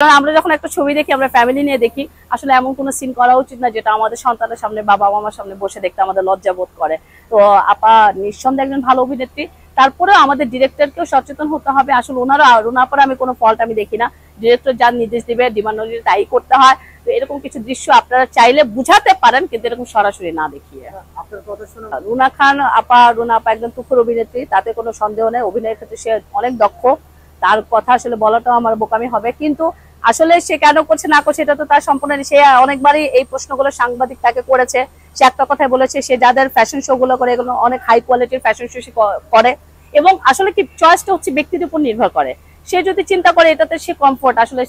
কারণ আমরা যখন একটা ছবি দেখি, আমরা ফ্যামিলি নিয়ে দেখি, আসলে এমন কোনো সিন করা উচিত না যেটা আমাদের সন্তানের সামনে বা বাবা মামার সামনে বসে দেখতে আমাদের লজ্জা বোধ করে। তো আপা নিঃসন্দেহে একজন ভালো অভিনেত্রী, তারপরেও আমাদের ডিরেক্টরকেও সচেতন হতে হবে। আসলে রুনা আপার আমি কোনো ফল্ট আমি দেখি না, ডিরেক্টর যার নির্দেশ দিবে ডিমান্ড অনুযায়ী তাই করতে হয়। তো এরকম কিছু দৃশ্য আপনারা চাইলে বুঝাতে পারেন, কিন্তু এরকম সরাসরি না দেখিয়ে। রুনা আপা একজন তুখোর অভিনেত্রী, তাতে কোনো সন্দেহ নেই। অভিনয়ের ক্ষেত্রে সে অনেক দক্ষ, তার কথা আসলে বলাটাও আমার বোকামি হবে। কিন্তু আসলে সে কেন করছে না করছে এটা তো তার সম্পূর্ণ, সে অনেকবারই এই প্রশ্নগুলো সাংবাদিক তাকে করেছে। সে একটা কথাই বলেছে, সে যাদের ফ্যাশন শো গুলো করে এগুলো অনেক হাই কোয়ালিটির ফ্যাশন শো করে, এবং আসলে কি চয়েসটা হচ্ছে ব্যক্তির উপর নির্ভর করে। সে যদি চিন্তা করে এটাতে সে কমফোর্ট, আসলে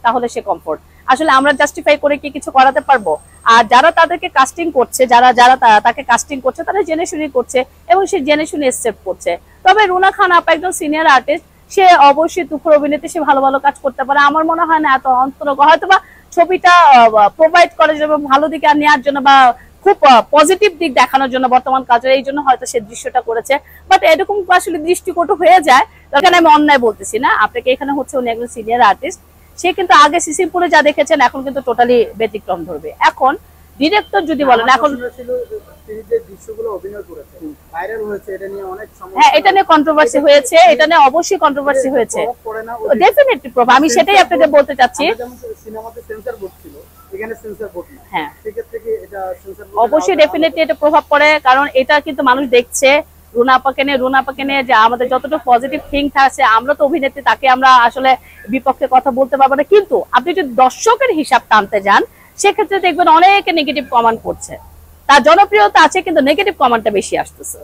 তাহলে সে কমফোর্ট। আসলে আমরা জাস্টিফাই করে কি কিছু করাতে পারবো? আর যারা তাদেরকে কাস্টিং করছে, যারা তাকে কাস্টিং করছে, তারা জেনে শুনে করছে এবং সে জেনে শুনে একসেপ্ট করছে। তবে রুনা খান আপা একজন সিনিয়র আর্টিস্ট, সে অবশ্যই তুখোর অভিনেত্রী, সে ভালো ভালো কাজ করতে পারে। আমার মনে হয় না এত অন্তরঙ্গ, হয়তো বা ছবিটা প্রোভাইড করে যাবে ভালো দিকে নেওয়ার জন্য বা খুব পজিটিভ দিক দেখানোর জন্য বর্তমান কাজের, এই জন্য হয়তো সে দৃশ্যটা করেছে। বাট এরকম আসলে দৃষ্টিকটু হয়ে যায়, এখানে আমি অন্যায় বলতেছি না আপনাকে। এখানে হচ্ছে উনি একজন সিনিয়র আর্টিস্ট, সে কিন্তু আগে সিসিমপুরে যা দেখেছেন এখন কিন্তু টোটালি ব্যতিক্রম ধরবে। এখন ডিরেক্টর যদি বলেন, এখন হ্যাঁ এটা নিয়ে কন্ট্রোভার্সি হয়েছে, এটা নিয়ে অবশ্যই কন্ট্রোভার্সি হয়েছে, ডেফিনেটলি প্রভাব। আমি সেটাই আপনাকে বলতে চাচ্ছি, হ্যাঁ অবশ্যই ডেফিনেটলি এটা প্রভাব পড়ে। কারণ এটা কিন্তু মানুষ দেখছে রুনা আপাকে নিয়ে যে আমাদের যতটুকু পজিটিভ থিঙ্ক আছে, আমরা তো অভিনেত্রী, তাকে আমরা আসলে বিপক্ষে কথা বলতে পারবো না। কিন্তু আপনি যদি দর্শকের হিসাব টানতে যান, সেক্ষেত্রে দেখবেন অনেকে নেগেটিভ কমেন্ট করছে। তার জনপ্রিয়তা আছে কিন্তু নেগেটিভ কমেন্টটা বেশি আসতেছে।